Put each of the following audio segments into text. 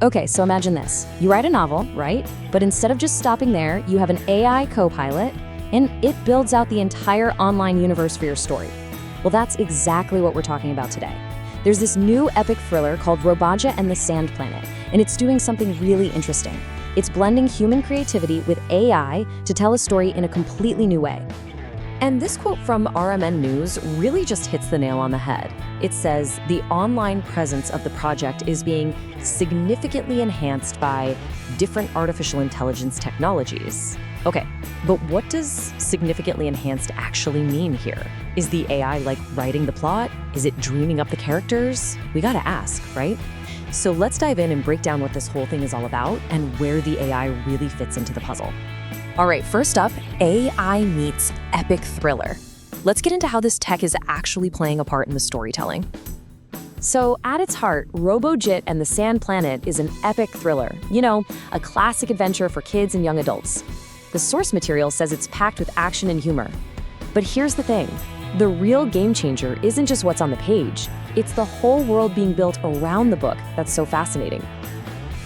Okay, so imagine this. You write a novel, right? But instead of just stopping there, you have an AI co-pilot, and it builds out the entire online universe for your story. Well, that's exactly what we're talking about today. There's this new epic thriller called Robojit and the Sand Planet, and it's doing something really interesting. It's blending human creativity with AI to tell a story in a completely new way. And this quote from RMN News really just hits the nail on the head. It says, the online presence of the project is being significantly enhanced by different artificial intelligence technologies. Okay, but what does significantly enhanced actually mean here? Is the AI like writing the plot? Is it dreaming up the characters? We gotta ask, right? So let's dive in and break down what this whole thing is all about and where the AI really fits into the puzzle. All right, first up, AI meets epic thriller. Let's get into how this tech is actually playing a part in the storytelling. So at its heart, Robojit and the Sand Planet is an epic thriller. You know, a classic adventure for kids and young adults. The source material says it's packed with action and humor. But here's the thing. The real game changer isn't just what's on the page. It's the whole world being built around the book that's so fascinating.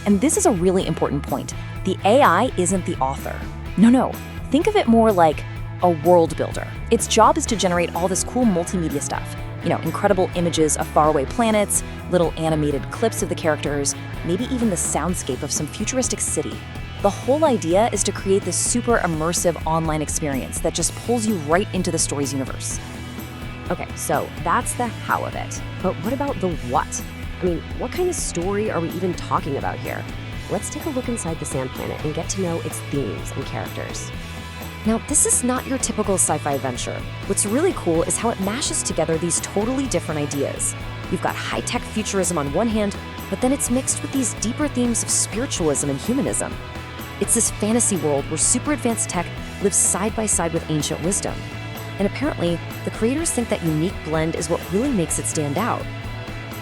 And this is a really important point. The AI isn't the author. No. Think of it more like a world builder. Its job is to generate all this cool multimedia stuff. You know, incredible images of faraway planets, little animated clips of the characters, maybe even the soundscape of some futuristic city. The whole idea is to create this super immersive online experience that just pulls you right into the story's universe. Okay, so that's the how of it. But what about the what? I mean, what kind of story are we even talking about here? Let's take a look inside the Sand Planet and get to know its themes and characters. Now, this is not your typical sci-fi adventure. What's really cool is how it mashes together these totally different ideas. You've got high-tech futurism on one hand, but then it's mixed with these deeper themes of spiritualism and humanism. It's this fantasy world where super advanced tech lives side by side with ancient wisdom. And apparently, the creators think that unique blend is what really makes it stand out.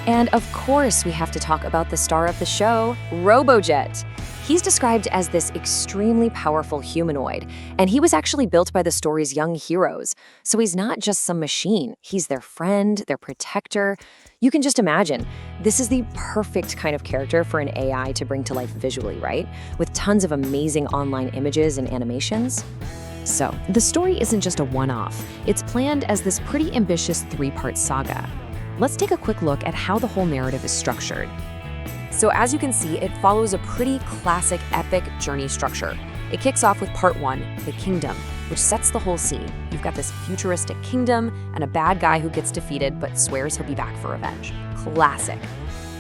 And of course, we have to talk about the star of the show, Robojit. He's described as this extremely powerful humanoid, and he was actually built by the story's young heroes. So he's not just some machine, he's their friend, their protector. You can just imagine, this is the perfect kind of character for an AI to bring to life visually, right? With tons of amazing online images and animations. So, the story isn't just a one-off. It's planned as this pretty ambitious 3-part saga. Let's take a quick look at how the whole narrative is structured. So as you can see, it follows a pretty classic epic journey structure. It kicks off with part 1, the kingdom, which sets the whole scene. You've got this futuristic kingdom and a bad guy who gets defeated but swears he'll be back for revenge. Classic.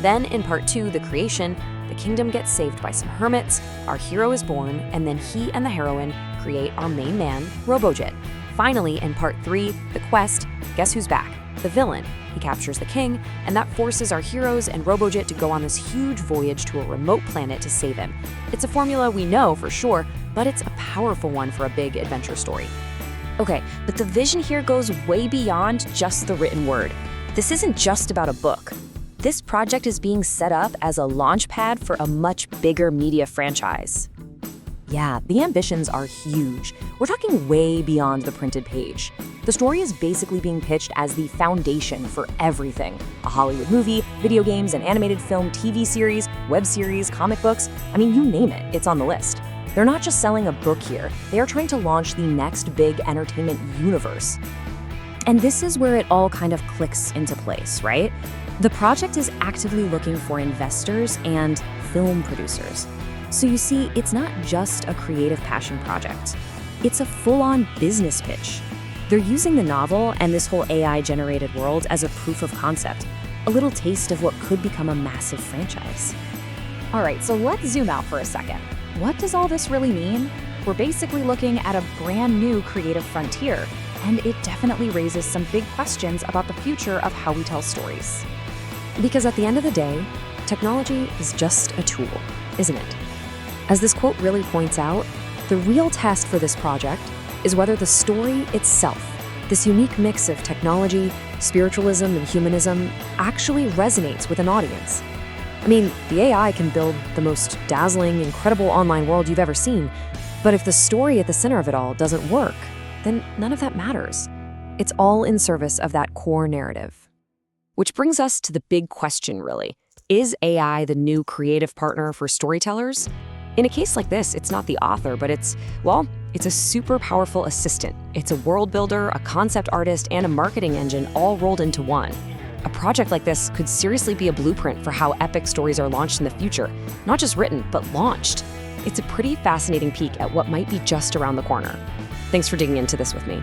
Then in part 2, the creation, the kingdom gets saved by some hermits, our hero is born, and then he and the heroine create our main man, Robojit. Finally, in part 3, the quest, guess who's back? The villain. He captures the king, and that forces our heroes and Robojit to go on this huge voyage to a remote planet to save him. It's a formula we know for sure, but it's a powerful one for a big adventure story. Okay, but the vision here goes way beyond just the written word. This isn't just about a book. This project is being set up as a launch pad for a much bigger media franchise. Yeah, the ambitions are huge. We're talking way beyond the printed page. The story is basically being pitched as the foundation for everything. A Hollywood movie, video games, an animated film, TV series, web series, comic books. I mean, you name it, it's on the list. They're not just selling a book here. They are trying to launch the next big entertainment universe. And this is where it all kind of clicks into place, right? The project is actively looking for investors and film producers. So you see, it's not just a creative passion project. It's a full-on business pitch. They're using the novel and this whole AI-generated world as a proof of concept, a little taste of what could become a massive franchise. All right, so let's zoom out for a second. What does all this really mean? We're basically looking at a brand new creative frontier, and it definitely raises some big questions about the future of how we tell stories. Because at the end of the day, technology is just a tool, isn't it? As this quote really points out, the real test for this project is whether the story itself, this unique mix of technology, spiritualism, and humanism, actually resonates with an audience. I mean, the AI can build the most dazzling, incredible online world you've ever seen, but if the story at the center of it all doesn't work, then none of that matters. It's all in service of that core narrative. Which brings us to the big question, really. Is AI the new creative partner for storytellers? In a case like this, it's not the author, but it's a super powerful assistant. It's a world builder, a concept artist, and a marketing engine all rolled into one. A project like this could seriously be a blueprint for how epic stories are launched in the future. Not just written, but launched. It's a pretty fascinating peek at what might be just around the corner. Thanks for digging into this with me.